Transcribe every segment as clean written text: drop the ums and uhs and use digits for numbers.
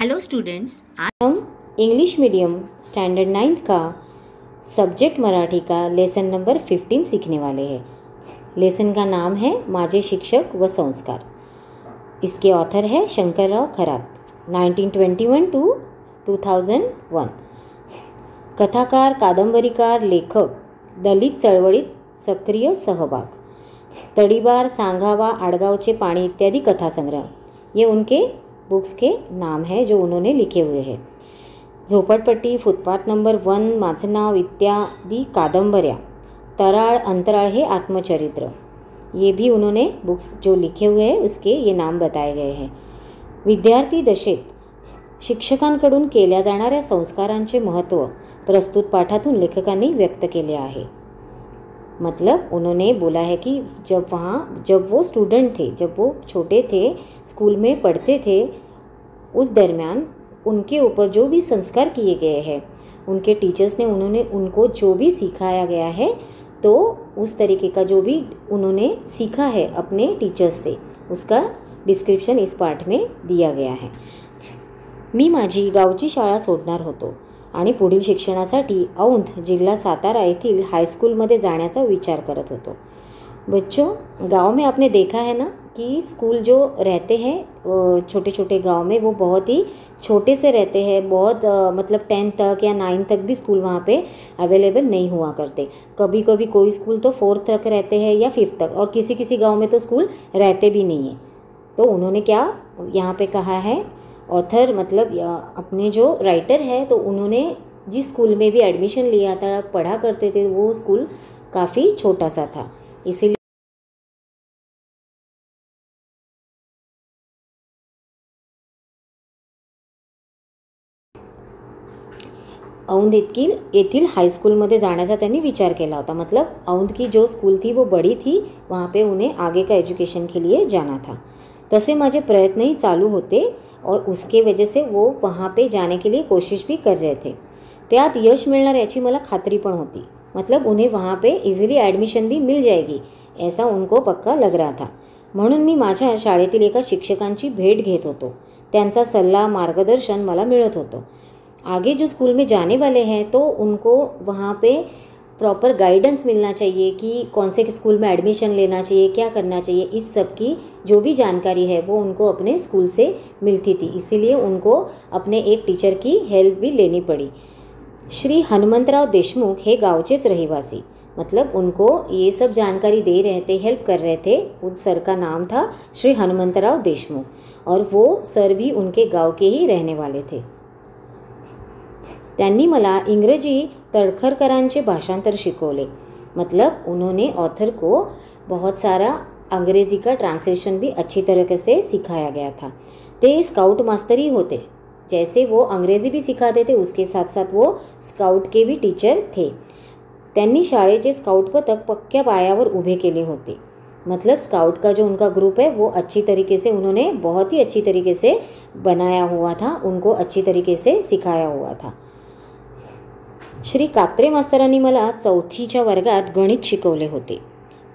Hello students, आज हम English medium standard 9 का सब्जेक्ट मराठी का लेसन नंबर 15 सीखने वाले हैं। लेसन का नाम है माझे शिक्षक व संस्कार। इसके ऑथर है शंकरराव खरात, 1921 टू 2001। कथाकार, कादंबरीकार, लेखक, दलित चळवळीत सक्रिय सहभाग, तडीबार, सांगावा, आडगावचे पाणी इत्यादि कथा संग्रह, ये उनके बुक्स के नाम है जो उन्होंने लिखे हुए हैं। झोपड़पट्टी, फुटपाथ नंबर 1, माझं नाव इत्यादि कादंबऱ्या, तराळ अंतराळ हे आत्मचरित्र, ये भी उन्होंने बुक्स जो लिखे हुए हैं उसके ये नाम बताए गए हैं। विद्यार्थी दशेत शिक्षकांकडून केल्या जाणाऱ्या संस्कारांचे महत्त्व प्रस्तुत पाठातून लेखकांनी व्यक्त केले आहे। मतलब उन्होंने बोला है कि जब वो स्टूडेंट थे, जब वो छोटे थे, स्कूल में पढ़ते थे, उस दरमियान उनके ऊपर जो भी संस्कार किए गए हैं, उनके टीचर्स ने उनको जो भी सिखाया गया है, तो उस तरीके का जो भी उन्होंने सीखा है अपने टीचर्स से, उसका डिस्क्रिप्शन इस पाठ में दिया गया है। मी माझी गावची शाळा सोडणार होतो आणि पुढील शिक्षणासाठी औंध जिल्हा सातारा येथील हाईस्कूलमध्ये जाण्याचा विचार करत होतो। बच्चों, गांव में आपने देखा है ना कि स्कूल जो रहते हैं छोटे छोटे गांव में, वो बहुत ही छोटे से रहते हैं। बहुत मतलब 10 तक या 9 तक भी स्कूल वहाँ पे अवेलेबल नहीं हुआ करते। कभी कभी कोई स्कूल तो 4 तक रहते हैं या 5 तक, और किसी किसी गांव में तो स्कूल रहते भी नहीं हैं। तो उन्होंने क्या यहाँ पे कहा है ऑथर, मतलब अपने जो राइटर है, तो उन्होंने जिस स्कूल में भी एडमिशन लिया था, पढ़ा करते थे, वो स्कूल काफ़ी छोटा सा था। इसीलिए औंध येथील हाईस्कूलमध्ये जाण्याचा त्यांनी विचार केला होता। मतलब औंध की जो स्कूल थी वो बड़ी थी, वहाँ पे उन्हें आगे का एजुकेशन के लिए जाना था। तसे माझे प्रयत्न ही चालू होते और उसके वजह से वो वहाँ पे जाने के लिए कोशिश भी कर रहे थे। त्यात यश मिळणार याची मला खात्री पण होती। मतलब उन्हें वहाँ पे इजीली ॲडमिशन भी मिल जाएगी, ऐसा उनको पक्का लग रहा था। म्हणून मी माझ्या शाळेतील एका शिक्षकांची भेट घेत होतो। त्यांचा सल्ला, मार्गदर्शन मला मिळत होतं। आगे जो स्कूल में जाने वाले हैं तो उनको वहाँ पे प्रॉपर गाइडेंस मिलना चाहिए कि कौन से स्कूल में एडमिशन लेना चाहिए, क्या करना चाहिए, इस सब की जो भी जानकारी है वो उनको अपने स्कूल से मिलती थी। इसीलिए उनको अपने एक टीचर की हेल्प भी लेनी पड़ी। श्री हनुमंतराव देशमुख हे गाँवचेच रहिवासी, मतलब उनको ये सब जानकारी दे रहे थे, हेल्प कर रहे थे। उस सर का नाम था श्री हनुमंतराव देशमुख, और वो सर भी उनके गाँव के ही रहने वाले थे। त्यांनी मला इंग्रजी तळखरकरांचे भाषांतर शिकवले। मतलब उन्होंने ऑथर को बहुत सारा अंग्रेज़ी का ट्रांसलेशन भी अच्छी तरीके से सिखाया गया था। ते स्काउट मास्टर ही होते, जैसे वो अंग्रेज़ी भी सिखाते थे, उसके साथ साथ वो स्काउट के भी टीचर थे। त्यांनी शाळेचे स्काउट पथक पक्क्या पायावर उभे केले होते। मतलब स्काउट का जो उनका ग्रुप है वो अच्छी तरीके से उन्होंने बहुत ही अच्छी तरीके से बनाया हुआ था, उनको अच्छी तरीके से सिखाया हुआ था। श्री कात्रे मास्तरांनी मला 4थीच्या वर्गात गणित शिकवले होते।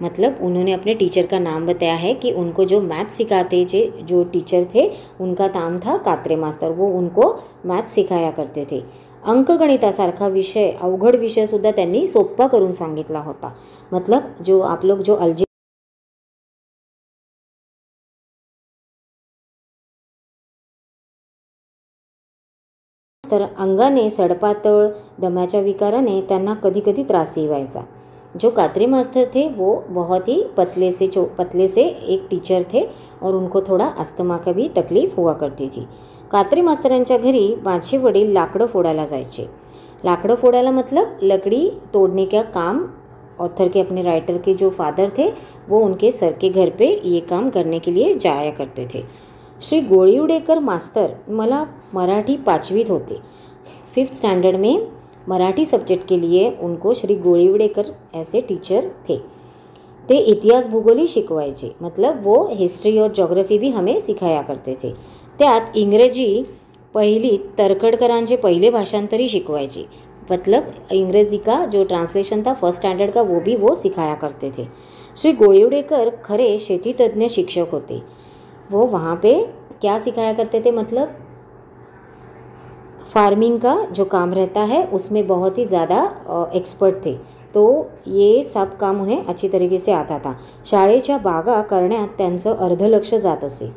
मतलब उन्होंने अपने टीचर का नाम बताया है कि उनको जो मैथ सिखाते जो टीचर थे, उनका नाम था कात्रे मास्तर। वो उनको मैथ सिखाया करते थे। अंकगणितासारखा विषय, अवघड विषयसुद्धा त्यांनी सोप्पा करून सांगितला होता। मतलब जो आप लोग जो तर अंगाने सडपातळ, दम्याच्या विकाराने त्यांना कधी कधी त्रासही व्हायचा। जो कात्रे मास्टर थे वो बहुत ही पतले से एक टीचर थे, और उनको थोड़ा अस्थमा का भी तकलीफ हुआ करती थी। कात्रे मास्तरांच्या घरी माझे वडील लाकडं फोडायला जायचे। लाकडं फोडायला मतलब लकड़ी तोड़ने का काम ऑथर के, अपने राइटर के जो फादर थे, वो उनके सर के घर पे ये काम करने के लिए जाया करते थे। श्री गोळीवडेकर मास्तर मला मराठी 5वीत होते। 5th स्टैंडर्ड में मराठी सब्जेक्ट के लिए उनको श्री गोळीवडेकर ऐसे टीचर थे। ते इतिहास भूगोल ही शिकवायचे। मतलब वो हिस्ट्री और ज्योग्राफी भी हमें सिखाया करते थे। त्यात इंग्रजी पहिली तरखडकरांचे पहिले भाषांतरी शिकवायचे। मतलब इंग्रजी का जो ट्रांसलेशन था 1st स्टैंडर्ड का, वो भी वो सिखाया करते थे। श्री गोळीवडेकर खरे शेतीतज्ञ शिक्षक होते। वो वहाँ पे क्या सिखाया करते थे, मतलब फार्मिंग का जो काम रहता है उसमें बहुत ही ज़्यादा एक्सपर्ट थे, तो ये सब काम उन्हें अच्छी तरीके से आता था. शाळेच्या बागा करण्यात त्यांचं अर्ध लक्ष जात असे.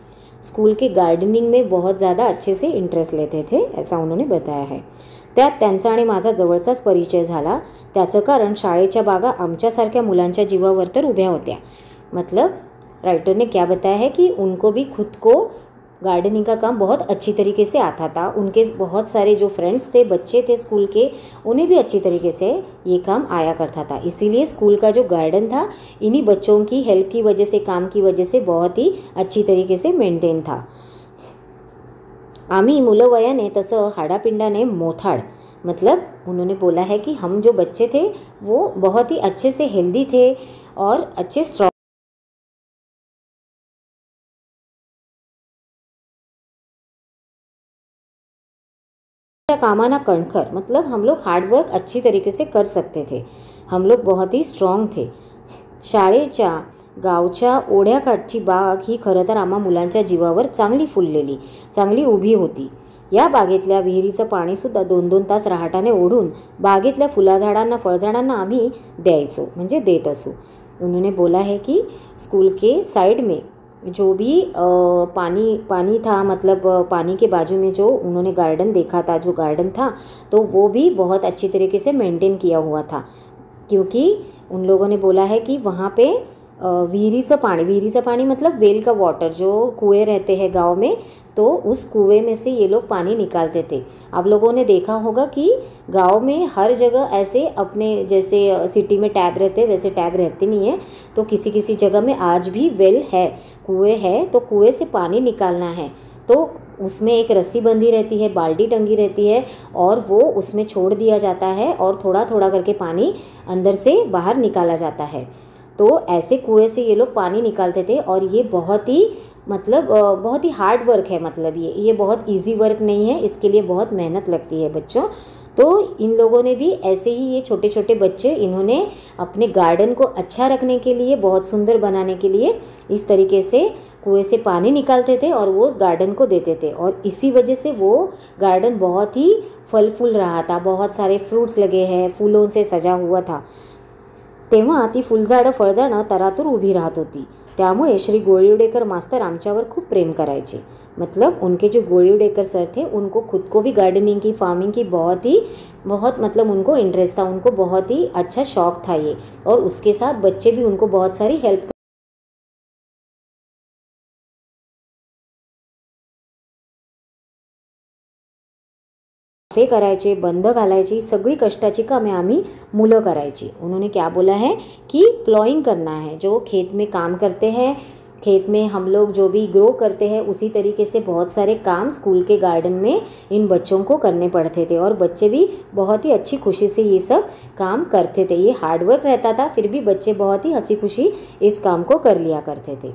स्कूल के गार्डनिंग में बहुत ज़्यादा अच्छे से इंटरेस्ट लेते थे, ऐसा उन्होंने बताया है. त्यात त्यांचा आणि माझा जवळचाच परिचय झाला. त्याचं कारण शाळेच्या बागा आमच्यासारख्या मुलांच्या जीवावर तर उभ्या होत्या. मतलब राइटर ने क्या बताया है कि उनको भी खुद को गार्डनिंग का काम बहुत अच्छी तरीके से आता था. उनके बहुत सारे जो फ्रेंड्स थे, बच्चे थे स्कूल के, उन्हें भी अच्छी तरीके से ये काम आया करता था. इसीलिए स्कूल का जो गार्डन था इन्हीं बच्चों की हेल्प की वजह से, काम की वजह से बहुत ही अच्छी तरीके से मेंटेन था. आम्ही मुलं वयाने तसं हाडापिंडाने मोठाड, मतलब उन्होंने बोला है कि हम जो बच्चे थे वो बहुत ही अच्छे से हेल्दी थे और अच्छे स्ट्रॉन्ग कामाना कणखर, मतलब हम लोग हार्डवर्क अच्छी तरीके से कर सकते थे. हम लोग बहुत ही स्ट्रॉंग थे. शाळेच्या गावच्या ओढ्याकाठची बाग ही खरं तर आम्हा मुलांच्या जीवावर चांगली फुललेली, चांगली उभी होती. या बागेतल्या विहिरीचं पाणीसुद्धा 2-2 तास रहाटाने ओढून बागेतल्या फुलाझाडांना, फळझाडांना आम्ही द्यायचो, म्हणजे देत असू. उन्होंने बोला है कि स्कूल के साइड में जो भी पानी था, मतलब पानी के बाजू में जो उन्होंने गार्डन देखा था, जो गार्डन था, तो वो भी बहुत अच्छी तरीके से मेंटेन किया हुआ था. क्योंकि उन लोगों ने बोला है कि वहाँ पे विहिरीचं पानी मतलब वेल का वाटर, जो कुएं रहते हैं गांव में, तो उस कुएं में से ये लोग पानी निकालते थे. आप लोगों ने देखा होगा कि गांव में हर जगह ऐसे अपने जैसे सिटी में टैब रहते हैं वैसे टैब रहते नहीं है, तो किसी किसी जगह में आज भी वेल है, कुएं है, तो कुएं से पानी निकालना है तो उसमें एक रस्सी बंधी रहती है, बाल्टी टंगी रहती है और वो उसमें छोड़ दिया जाता है और थोड़ा थोड़ा करके पानी अंदर से बाहर निकाला जाता है. तो ऐसे कुएं से ये लोग पानी निकालते थे और ये बहुत ही मतलब बहुत ही हार्ड वर्क है. मतलब ये बहुत इजी वर्क नहीं है, इसके लिए बहुत मेहनत लगती है बच्चों. तो इन लोगों ने भी ऐसे ही, ये छोटे छोटे बच्चे, इन्होंने अपने गार्डन को अच्छा रखने के लिए, बहुत सुंदर बनाने के लिए इस तरीके से कुएं से पानी निकालते थे और वो उस गार्डन को देते थे. और इसी वजह से वो गार्डन बहुत ही फल फूल रहा था, बहुत सारे फ्रूट्स लगे हैं, फूलों से सजा हुआ था. तेव्हा ती फुलझाडं, फळझाडं तरातूर उभी राहत होती. त्यामुळे श्री गोळीवडेकर मास्तर आमच्यावर खूप प्रेम करायचे. मतलब उनके जो गोळीवडेकर सर थे उनको खुद को भी गार्डनिंग की, फार्मिंग की बहुत मतलब उनको इंटरेस्ट था, उनको बहुत ही अच्छा शौक था ये. और उसके साथ बच्चे भी उनको बहुत सारी हेल्प करायचे, बंद घालायची, सगळी कष्टाची कामे आम्ही मुलं करायची. उन्होंने क्या बोला है कि प्लॉइंग करना है, जो खेत में काम करते हैं, खेत में हम लोग जो भी ग्रो करते हैं उसी तरीके से बहुत सारे काम स्कूल के गार्डन में इन बच्चों को करने पड़ते थे और बच्चे भी बहुत ही अच्छी खुशी से ये सब काम करते थे. ये हार्डवर्क रहता था, फिर भी बच्चे बहुत ही हंसी खुशी इस काम को कर लिया करते थे.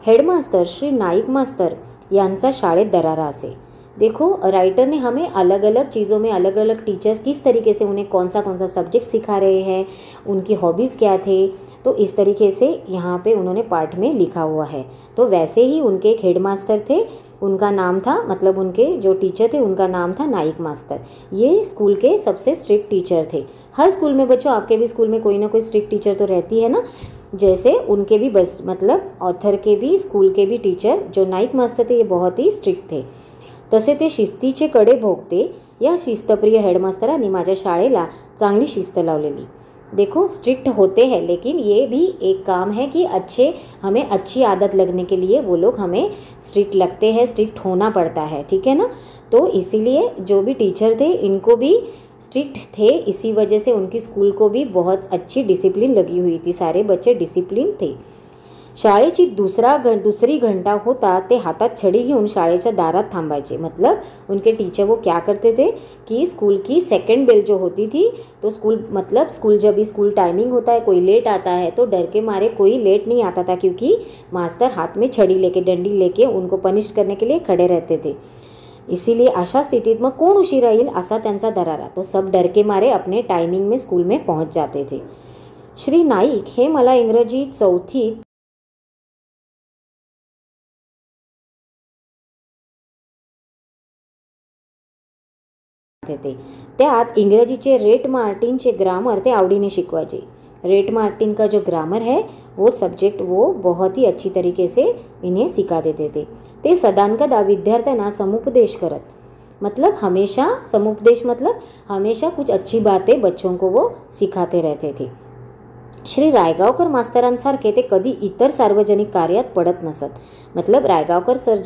हेडमास्टर श्री नाईक मास्तर यांचा शाळेत दरारा असे. देखो राइटर ने हमें अलग अलग चीज़ों में अलग अलग टीचर्स किस तरीके से उन्हें कौन सा सब्जेक्ट सिखा रहे हैं, उनकी हॉबीज़ क्या थे, तो इस तरीके से यहाँ पे उन्होंने पाठ में लिखा हुआ है. तो वैसे ही उनके एक हेड मास्टर थे, उनका नाम था, मतलब उनके जो टीचर थे उनका नाम था नाइक मास्तर. ये स्कूल के सबसे स्ट्रिक्ट टीचर थे. हर स्कूल में बच्चों, आपके भी स्कूल में कोई ना कोई स्ट्रिक्ट टीचर तो रहती है ना, जैसे उनके भी बस मतलब ऑथर के भी स्कूल के भी टीचर जो नाइक मास्तर थे ये बहुत ही स्ट्रिक्ट थे. तसे ते शिस्तीचे कडे भोगते. या शिस्तप्रिय हेडमास्तरांनी माझ्या शाळेला चांगली शिस्त लावलेली. देखो स्ट्रिक्ट होते हैं, लेकिन ये भी एक काम है कि हमें अच्छी आदत लगने के लिए वो लोग हमें स्ट्रिक्ट लगते हैं, स्ट्रिक्ट होना पड़ता है, ठीक है ना. तो इसीलिए जो भी टीचर थे इनको भी स्ट्रिक्ट थे, इसी वजह से उनकी स्कूल को भी बहुत अच्छी डिसिप्लिन लगी हुई थी, सारे बच्चे डिसिप्लिन थे. शाळेची दुसरी घंटा होता ते हातात छड़ी घेऊन शाळेच्या दारात थांबायचे. मतलब उनके टीचर वो क्या करते थे कि स्कूल की सेकंड बेल जो होती थी, तो स्कूल जब भी स्कूल टाइमिंग होता है, कोई लेट आता है तो डर के मारे कोई लेट नहीं आता था, क्योंकि मास्टर हाथ में छड़ी लेके, डंडी लेके उनको पनिश करने के लिए खड़े रहते थे. इसीलिए अशा स्थितीत मग कोण उशीर येईल असा त्यांचा दरारा, तो सब डर के मारे अपने टाइमिंग में स्कूल में पहुंच जाते थे. श्री नाईक हे मला इंग्रजी 4थीत शिकवाते ते. त्यात इंग्रजीचे रेट मार्टिनचे ग्रामर ते आवडीने शिकवायचे. रेट मार्टिन का जो ग्रामर है वो सब्जेक्ट वो बहुत ही अच्छी तरीके से इन्हें सिखा देते थे. ते सदानकदा विद्यार्थ्यांना समुपदेश करत. मतलब हमेशा समुपदेश मतलब हमेशा कुछ अच्छी बातें बच्चों को वो सिखाते रहते थे. श्री रायगावकर मास्तरांसारखे ते कधी इतर सार्वजनिक कार्यात पडत नसत. मतलब रायगावकर सर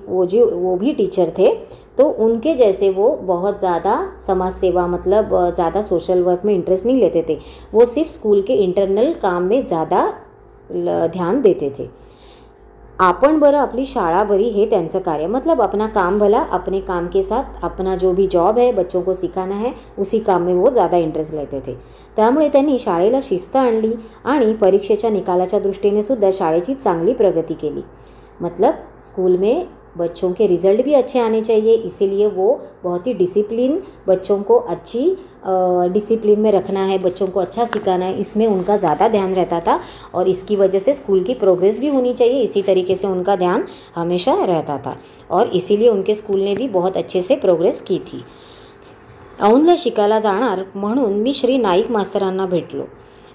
वो भी टीचर थे, तो उनके जैसे वो बहुत ज़्यादा समाज सेवा मतलब ज़्यादा सोशल वर्क में इंटरेस्ट नहीं लेते थे. वो सिर्फ स्कूल के इंटरनल काम में ज़्यादा ध्यान देते थे. आपण बरं आपली शाळा बरी हे त्यांचं कार्य. मतलब अपना काम भला, अपने काम के साथ अपना जो भी जॉब है बच्चों को सिखाना है उसी काम में वो ज़्यादा इंटरेस्ट लेते थे. त्यामुळे त्यांनी शाळेला शिस्त आणली आणि परीक्षेच्या निकालाच्या दृष्टीने सुद्धा शाळेची चांगली प्रगती केली. मतलब स्कूल में बच्चों के रिज़ल्ट भी अच्छे आने चाहिए, इसीलिए वो बहुत ही डिसिप्लिन, बच्चों को अच्छी डिसिप्लिन में रखना है, बच्चों को अच्छा सिखाना है, इसमें उनका ज़्यादा ध्यान रहता था. और इसकी वजह से स्कूल की प्रोग्रेस भी होनी चाहिए, इसी तरीके से उनका ध्यान हमेशा रहता था. और इसीलिए उनके स्कूल ने भी बहुत अच्छे से प्रोग्रेस की थी. औंधला शिकायला जाणार म्हणून मी श्री नाईक मास्तरांना भेटलो.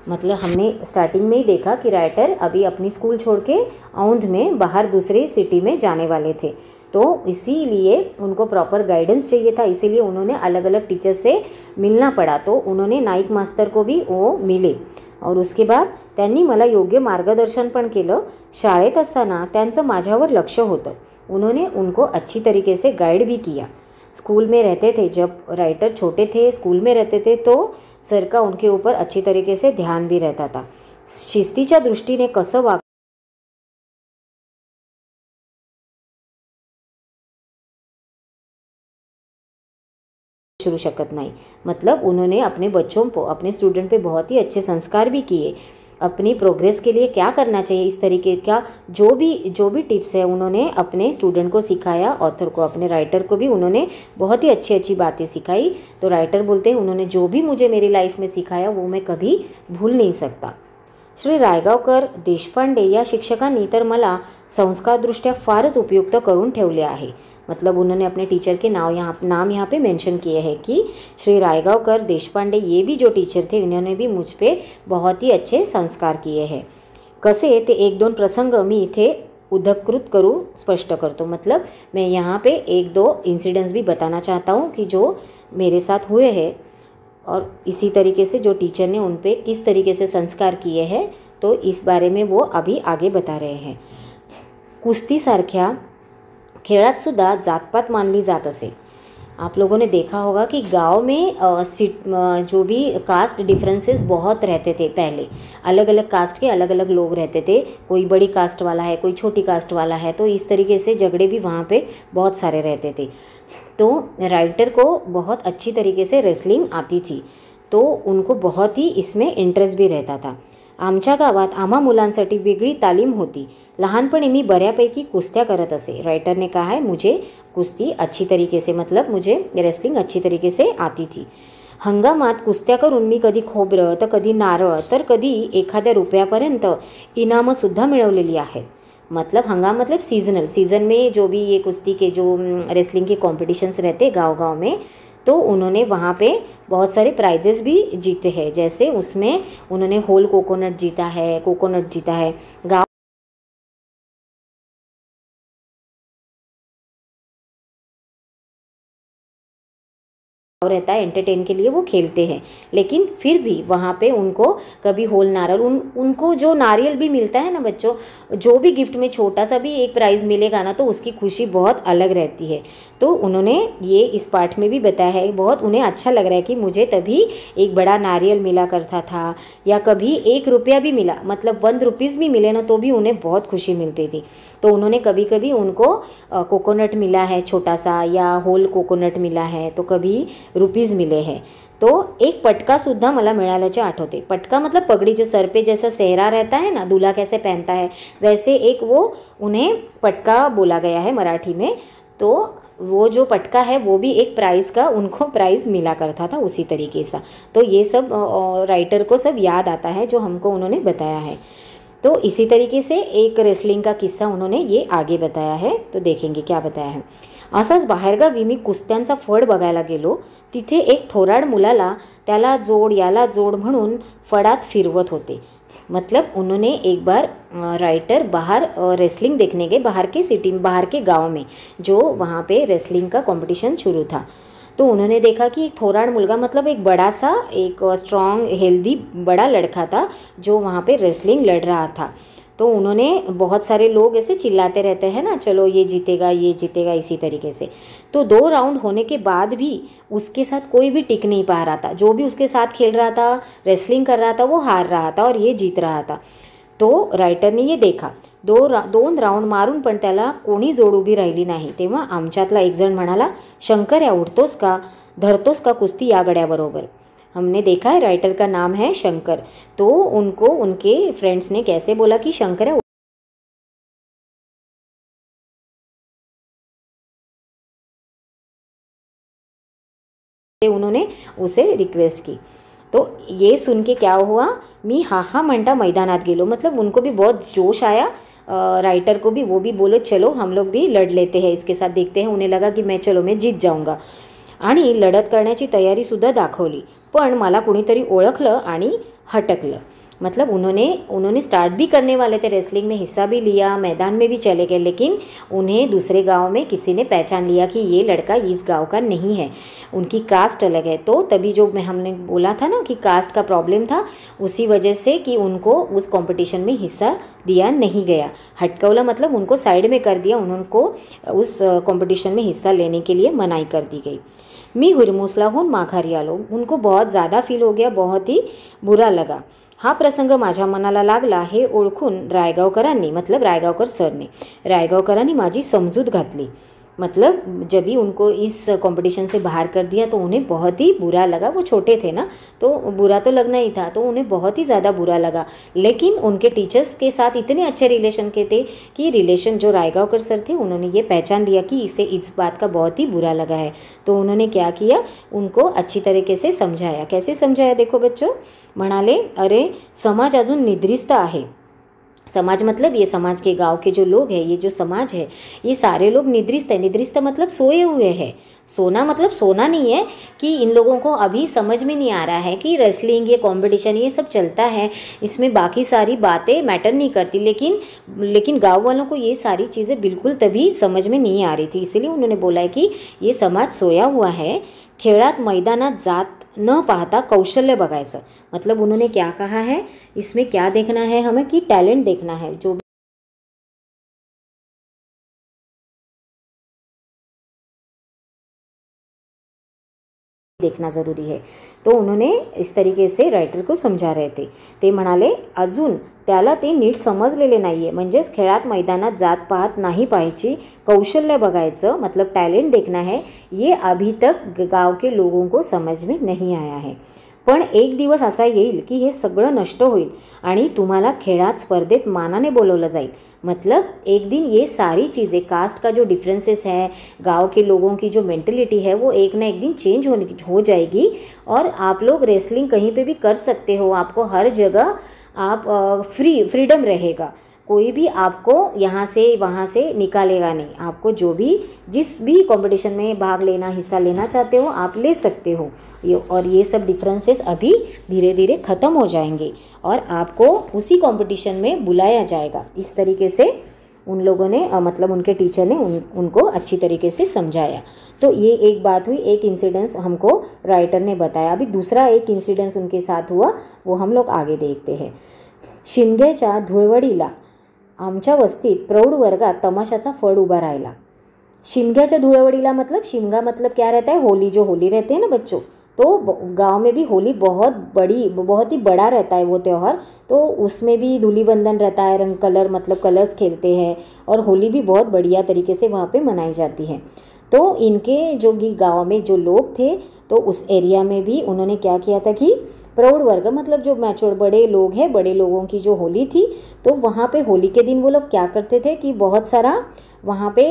मतलब हमने स्टार्टिंग में ही देखा कि राइटर अभी अपनी स्कूल छोड़ के औंध में बाहर दूसरी सिटी में जाने वाले थे, तो इसीलिए उनको प्रॉपर गाइडेंस चाहिए था, इसीलिए उन्होंने अलग अलग टीचर से मिलना पड़ा. तो उन्होंने नाईक मास्तर को भी वो मिले और उसके बाद त्यांनी मला योग्य मार्गदर्शन पण केलं. शाळेत असताना त्यांचं माझ्यावर लक्ष होतं. उन्होंने उनको अच्छी तरीके से गाइड भी किया. स्कूल में रहते थे, जब राइटर छोटे थे स्कूल में रहते थे, तो सर का उनके ऊपर अच्छी तरीके से ध्यान भी रहता था. शिस्तीच्या दृष्टीने कसं वाग शुरू शकत नहीं. मतलब उन्होंने अपने बच्चों को, अपने स्टूडेंट पे बहुत ही अच्छे संस्कार भी किए. अपनी प्रोग्रेस के लिए क्या करना चाहिए, इस तरीके का जो भी टिप्स है उन्होंने अपने स्टूडेंट को सिखाया. ऑथर को, अपने राइटर को भी उन्होंने बहुत ही अच्छी अच्छी बातें सिखाई. तो राइटर बोलते हैं उन्होंने जो भी मुझे मेरी लाइफ में सिखाया वो मैं कभी भूल नहीं सकता. श्री रायगावकर देशपांडे या शिक्षकांनी तर मला संस्कारदृष्ट्या फारच उपयुक्त करून ठेवले आहे. मतलब उन्होंने अपने टीचर के नाम यहाँ पे मेंशन किए हैं कि श्री रायगावकर देशपांडे, ये भी जो टीचर थे इन्होंने भी मुझ पे बहुत ही अच्छे संस्कार किए हैं. कसे ते 1-2 प्रसंग मी इथे उद्धृत करू स्पष्ट करतो. मतलब मैं यहाँ पे 1-2 इंसिडेंट्स भी बताना चाहता हूँ कि जो मेरे साथ हुए हैं और इसी तरीके से जो टीचर ने उन पे किस तरीके से संस्कार किए हैं, तो इस बारे में वो अभी आगे बता रहे हैं. कुस्तीसारख्या खेळात सुद्धा जातपात मानली जात असे. आप लोगों ने देखा होगा कि गांव में जो भी कास्ट डिफरेंसेस बहुत रहते थे पहले. अलग अलग कास्ट के अलग अलग लोग रहते थे. कोई बड़ी कास्ट वाला है, कोई छोटी कास्ट वाला है, तो इस तरीके से झगड़े भी वहाँ पे बहुत सारे रहते थे. तो राइटर को बहुत अच्छी तरीके से रेसलिंग आती थी, तो उनको बहुत ही इसमें इंटरेस्ट भी रहता था. आमच्या गावात आम्हा मुलांसाठी वेगळी तालीम होती. लहानपणी मी बऱ्यापैकी कुस्त्या करत असे. राइटर ने कहा है मुझे कुस्ती अच्छी तरीके से, मतलब मुझे रेसलिंग अच्छी तरीके से आती थी. हंगामात कुस्त्या करून मी कधी खोबरं तर कधी नारळ तर कधी एखाद्या रुपयापर्यंत इनामंसुद्धा मिळवलेली आहेत. मतलब हंगाम मतलब सीज़न में जो भी ये कुश्ती के जो रेसलिंग के कॉम्पिटिशन्स रहते गांव-गांव में, तो उन्होंने वहाँ पे बहुत सारे प्राइजेस भी जीते हैं. जैसे उसमें उन्होंने होल कोकोनट जीता है. गाँव रहता है एंटरटेन के लिए वो खेलते हैं, लेकिन फिर भी वहाँ पे उनको कभी होल नारियल उनको जो नारियल भी मिलता है ना बच्चों, जो भी गिफ्ट में छोटा सा भी एक प्राइज़ मिलेगा ना, तो उसकी खुशी बहुत अलग रहती है. तो उन्होंने ये इस पाठ में भी बताया है. बहुत उन्हें अच्छा लग रहा है कि मुझे तभी एक बड़ा नारियल मिला करता था, या कभी 1 रुपया भी मिला, मतलब 1 रुपीज़ भी मिले ना, तो भी उन्हें बहुत खुशी मिलती थी. तो उन्होंने कभी कभी उनको कोकोनट मिला है छोटा सा, या होल कोकोनट मिला है, तो कभी रुपीज़ मिले हैं. तो एक पटका सुद्धा मला मिळाल्याचे आठवते. पटका मतलब पगड़ी, जो सर पे जैसा सेहरा रहता है ना, दूल्हा कैसे पहनता है, वैसे एक वो उन्हें पटका बोला गया है मराठी में. तो वो जो पटका है वो भी एक प्राइज़ का उनको प्राइज़ मिला करता था उसी तरीके से. तो ये सब राइटर को सब याद आता है जो हमको उन्होंने बताया है. तो इसी तरीके से एक रेसलिंग का किस्सा उन्होंने ये आगे बताया है, तो देखेंगे क्या बताया है. असाच बाहेरगावी मी कुस्त्यांचा फड बघायला गेलो. तिथे एक थोराड मुलाला त्याला जोड याला जोड म्हणून फडात फिरवत होते. मतलब उन्होंने एक बार राइटर बाहर रेसलिंग देखने गए, बाहर के गांव में जो वहाँ पे रेसलिंग का कंपटीशन शुरू था. तो उन्होंने देखा कि एक थोराड मुलगा मतलब एक बड़ा सा एक स्ट्रॉन्ग हेल्दी बड़ा लड़का था जो वहाँ पे रेसलिंग लड़ रहा था. तो उन्होंने बहुत सारे लोग ऐसे चिल्लाते रहते हैं ना, चलो ये जीतेगा इसी तरीके से. तो 2 राउंड होने के बाद भी उसके साथ कोई भी टिक नहीं पा रहा था. जो भी उसके साथ खेल रहा था, रेसलिंग कर रहा था, वो हार रहा था और ये जीत रहा था. तो रायटरने ये देखा. 2 राऊंड मारून पण त्याला कोणी जोड उभी राहिली नाही. तेव्हा आमच्यातला एक जण म्हणाला, शंकर या उठतोस का, धरतोस का कुस्ती या गड्याबरोबर. हमने देखा है राइटर का नाम है शंकर. तो उनको उनके फ्रेंड्स ने कैसे बोला कि शंकर है, उन्होंने उसे रिक्वेस्ट की. तो ये सुन के क्या हुआ, मी हा म्हणता मैदानात गेलो. मतलब उनको भी बहुत जोश आया, राइटर को भी. वो भी बोलो चलो हम लोग भी लड़ लेते हैं इसके साथ, देखते हैं. उन्हें लगा कि मैं जीत जाऊंगा आणि लढत करण्याची तयारीसुद्धा दाखवली. पण मला कुणीतरी ओळखलं आणि हटकलं. मतलब उन्होंने स्टार्ट भी करने वाले थे, रेसलिंग में हिस्सा भी लिया, मैदान में भी चले गए, लेकिन उन्हें दूसरे गांव में किसी ने पहचान लिया कि ये लड़का इस गांव का नहीं है, उनकी कास्ट अलग है. तो तभी जो हमने बोला था ना कि कास्ट का प्रॉब्लम था, उसी वजह से कि उनको उस कंपटीशन में हिस्सा दिया नहीं गया. हटकवला मतलब उनको साइड में कर दिया, उनको उस कंपटीशन में हिस्सा लेने के लिए मनाई कर दी गई. मी हुरमुसलाहून माघारी आलो. उनको बहुत ज़्यादा फील हो गया, बहुत ही बुरा लगा. हा प्रसंग माझ्या मनाला लागला हे ओळखून रायगावकरांनी, मतलब रायगावकर सरने, रायगावकरांनी माझी समजूत घातली. मतलब जब भी उनको इस कंपटीशन से बाहर कर दिया तो उन्हें बहुत ही बुरा लगा. वो छोटे थे ना, तो बुरा तो लगना ही था, तो उन्हें बहुत ही ज़्यादा बुरा लगा. लेकिन उनके टीचर्स के साथ इतने अच्छे रिलेशन के थे कि रिलेशन जो रायगावकर सर थे उन्होंने ये पहचान लिया कि इसे इस बात का बहुत ही बुरा लगा है. तो उन्होंने क्या किया, उनको अच्छी तरीके से समझाया. कैसे समझाया देखो बच्चों. म्हणाले, अरे समाज अजून निद्रिस्त आहे. समाज मतलब ये समाज के गांव के जो लोग हैं, ये जो समाज है, ये सारे लोग निद्रिस्त है. निद्रिस्त मतलब सोए हुए हैं. सोना मतलब सोना नहीं है कि इन लोगों को अभी समझ में नहीं आ रहा है कि रेसलिंग, ये कंपटीशन, ये सब चलता है, इसमें बाकी सारी बातें मैटर नहीं करती. लेकिन गांव वालों को ये सारी चीज़ें बिल्कुल तभी समझ में नहीं आ रही थी. इसलिए उन्होंने बोला है कि ये समाज सोया हुआ है. खेळात मैदानात जात न पाहता कौशल्य बघायचं. मतलब उन्होंने क्या कहा है, इसमें क्या देखना है हमें कि टैलेंट देखना है. जो देखना ज़रूरी है. तो उन्होंने इस तरीके से रायटर को समझा रहे थे. ते म्हणाले, अजून त्याला ते नीट समजलेले नाही आहे. म्हणजेच खेळात मैदानात जात पाहत नाही पाहायची, कौशल्य बघायचं, मतलब टैलेंट देखना है, ये अभी तक गांव के लोगों को समझ में नहीं आया है. पण एक दिवस असा येईल की हे सगळं नष्ट होईल आणि तुम्हाला खेळात स्पर्धेत मानाने बोलवलं जाईल. मतलब एक दिन ये सारी चीज़ें, कास्ट का जो डिफरेंसेस है, गांव के लोगों की जो मेंटलिटी है, वो एक ना एक दिन चेंज हो जाएगी और आप लोग रेसलिंग कहीं पे भी कर सकते हो. आपको हर जगह आप फ्रीडम रहेगा. कोई भी आपको यहाँ से वहाँ से निकालेगा नहीं. आपको जिस भी कंपटीशन में भाग लेना, हिस्सा लेना चाहते हो, आप ले सकते हो. और ये सब डिफरेंसेस अभी धीरे धीरे ख़त्म हो जाएंगे और आपको उसी कंपटीशन में बुलाया जाएगा. इस तरीके से उन लोगों ने मतलब उनके टीचर ने उनको अच्छी तरीके से समझाया. तो ये एक बात हुई, एक इंसिडेंस हमको राइटर ने बताया. अभी दूसरा एक इंसिडेंस उनके साथ हुआ, वो हम लोग आगे देखते हैं. शिमग्याच्या धुळवडीला आमच्या वस्तीत प्रौढ वर्गात तमाशाचा फड उभा राहिला. शिमग्याच्या धुळवडीला मतलब शिमगा मतलब क्या रहता है, होली. जो होली रहते हैं ना बच्चों, तो गांव में भी होली बहुत ही बड़ा रहता है वो त्यौहार. तो उसमें भी धूलिवंदन रहता है, रंग कलर मतलब कलर्स खेलते हैं और होली भी बहुत बढ़िया तरीके से वहाँ पे मनाई जाती है. तो इनके जो गांव में जो लोग थे, तो उस एरिया में भी उन्होंने क्या किया था कि प्रौढ़ वर्ग मतलब जो मैच्योर बड़े लोग हैं, बड़े लोगों की जो होली थी, तो वहाँ पे होली के दिन वो लोग क्या करते थे कि बहुत सारा वहाँ पे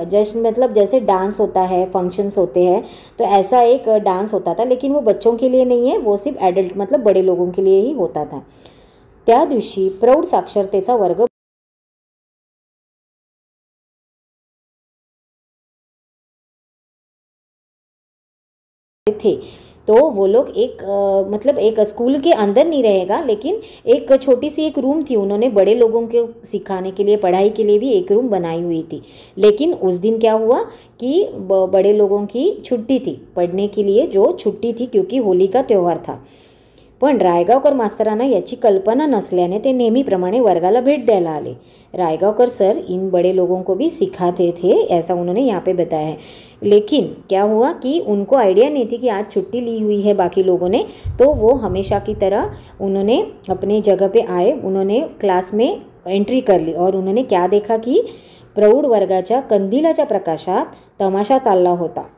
जश्न मतलब जैसे डांस होता है, फंक्शंस होते हैं, तो ऐसा एक डांस होता था. लेकिन वो बच्चों के लिए नहीं है, वो सिर्फ एडल्ट मतलब बड़े लोगों के लिए ही होता था. त्या दिवशी प्रौढ साक्षरतेचा वर्ग थे। तो वो लोग एक मतलब एक स्कूल के अंदर नहीं रहेगा, लेकिन एक छोटी सी एक रूम थी, उन्होंने बड़े लोगों को सिखाने के लिए, पढ़ाई के लिए भी एक रूम बनाई हुई थी। लेकिन उस दिन क्या हुआ कि बड़े लोगों की छुट्टी थी, पढ़ने के लिए जो छुट्टी थी, क्योंकि होली का त्यौहार था। पण रायगावकर मास्तरांना याची कल्पना नसल्याने ते नेहमीप्रमाणे वर्गाला भेट द्यायला आले। रायगावकर सर इन बड़े लोगों को भी सिखाते थे, ऐसा उन्होंने यहाँ पे बताया है। लेकिन क्या हुआ कि उनको आइडिया नहीं थी कि आज छुट्टी ली हुई है बाकी लोगों ने, तो वो हमेशा की तरह उन्होंने अपने जगह पे आए, उन्होंने क्लास में एंट्री कर ली और उन्होंने क्या देखा कि प्रौढ वर्गाच्या कंदिलाच्या प्रकाशात तमाशा चालला होता।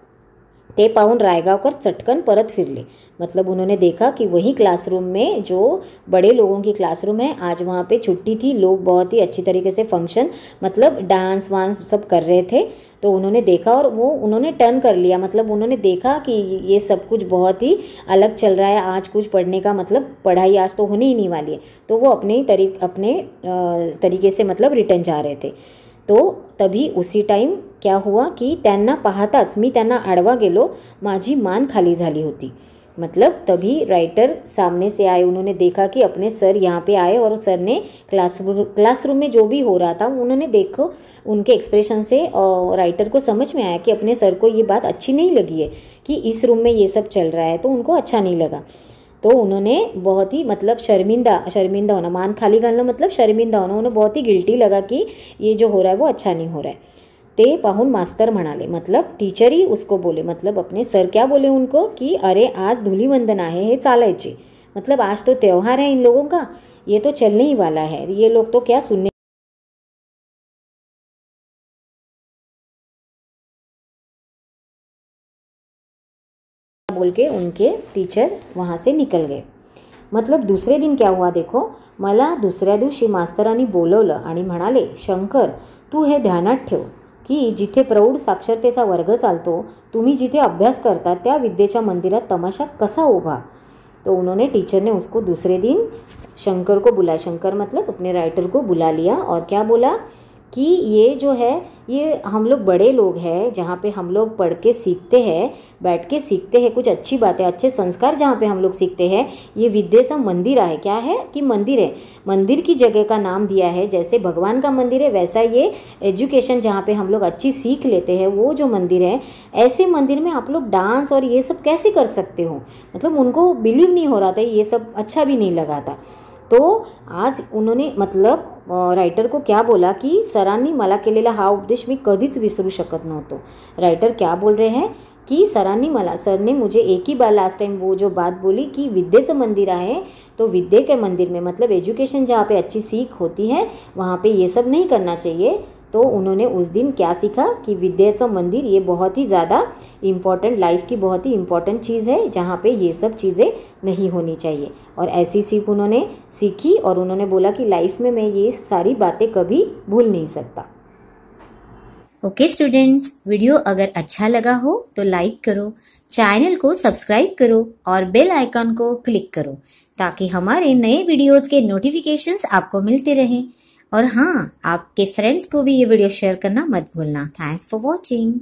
ते पाहून रायगावकर चटकन परत फिरले। मतलब उन्होंने देखा कि वही क्लासरूम में जो बड़े लोगों की क्लासरूम है, आज वहाँ पे छुट्टी थी, लोग बहुत ही अच्छी तरीके से फंक्शन मतलब डांस वांस सब कर रहे थे। तो उन्होंने देखा और वो उन्होंने टर्न कर लिया, मतलब उन्होंने देखा कि ये सब कुछ बहुत ही अलग चल रहा है, आज कुछ पढ़ने का मतलब पढ़ाई आज तो होने ही नहीं वाली है। तो वो अपने तरीके से मतलब रिटर्न जा रहे थे। तो तभी उसी टाइम क्या हुआ की त्यांना पाहताच मी त्यांना आडवा गेलो, माझी मान खाली झाली होती। मतलब तभी राइटर सामने से आए, उन्होंने देखा कि अपने सर यहाँ पे आए और सर ने क्लासरूम में जो भी हो रहा था उन्होंने देखो, उनके एक्सप्रेशन से राइटर को समझ में आया कि अपने सर को ये बात अच्छी नहीं लगी है कि इस रूम में ये सब चल रहा है, तो उनको अच्छा नहीं लगा। तो उन्होंने बहुत ही मतलब शर्मिंदा होना, मान खाली करना मतलब शर्मिंदा होना, उन्हें बहुत ही गिल्टी लगा कि ये जो हो रहा है वो अच्छा नहीं हो रहा है। ते पाहून मास्तर म्हणाले, मतलब टीचर ही उसको बोले, मतलब अपने सर क्या बोले उनको कि अरे आज धूलिवंदन आहे, हे चालायचे, मतलब आज तो त्यौहार है इन लोगों का, ये तो चलने ही वाला है, ये लोग तो क्या सुनने बोल के उनके टीचर वहाँ से निकल गए। मतलब दुसरे दिन क्या हुआ देखो, मला दुसऱ्या दिवशी मास्तरांनी बोलवलं आणि म्हणाले, शंकर तू हे ध्यानात ठेव की जिथे प्रौढ साक्षरतेचा वर्ग चालतो, तुम्ही जिथे अभ्यास करता त्या विद्येच्या मंदिरात तमाशा कसा उभा। तो उन्होंने टीचर ने उसको दूसरे दिन शंकर को बुलाया, शंकर मतलब अपने राइटर को बुला लिया और क्या बोला कि ये जो है ये हम लोग बड़े लोग हैं, जहाँ पे हम लोग पढ़ के सीखते हैं, बैठ के सीखते हैं कुछ अच्छी बातें, अच्छे संस्कार जहाँ पे हम लोग सीखते हैं, ये विद्येचा मंदिर है। क्या है कि मंदिर है, मंदिर की जगह का नाम दिया है, जैसे भगवान का मंदिर है वैसा ये एजुकेशन जहाँ पे हम लोग अच्छी सीख लेते हैं वो जो मंदिर है, ऐसे मंदिर में आप लोग डांस और ये सब कैसे कर सकते हो। मतलब उनको बिलीव नहीं हो रहा था, ये सब अच्छा भी नहीं लगा था। तो आज उन्होंने मतलब रायटर को क्या बोला की सरांनी मला केलेला हा उपदेश मी कधीच विसरू शकत नव्हतो। राइटर क्या बोल रहे हैं कि सर ने मुझे एक ही बार लास्ट टाइम वो जो बात बोली कि विद्येचं मंदिर आहे, तो विद्ये के मंदिर में मतलब एजुकेशन जहाँ पे अच्छी सीख होती है वहाँ पे ये सब नहीं करना चाहिए। तो उन्होंने उस दिन क्या सीखा कि विद्येचं मंदिर ये बहुत ही ज़्यादा इम्पॉर्टेंट, लाइफ की बहुत ही इम्पॉर्टेंट चीज़ है, जहाँ पे ये सब चीज़ें नहीं होनी चाहिए। और ऐसी सीख उन्होंने सीखी और उन्होंने बोला कि लाइफ में मैं ये सारी बातें कभी भूल नहीं सकता। ओके स्टूडेंट्स, वीडियो अगर अच्छा लगा हो तो लाइक करो, चैनल को सब्सक्राइब करो और बेल आइकन को क्लिक करो ताकि हमारे नए वीडियोस के नोटिफिकेशंस आपको मिलते रहें। और हाँ, आपके फ्रेंड्स को भी ये वीडियो शेयर करना मत भूलना। Thanks for watching.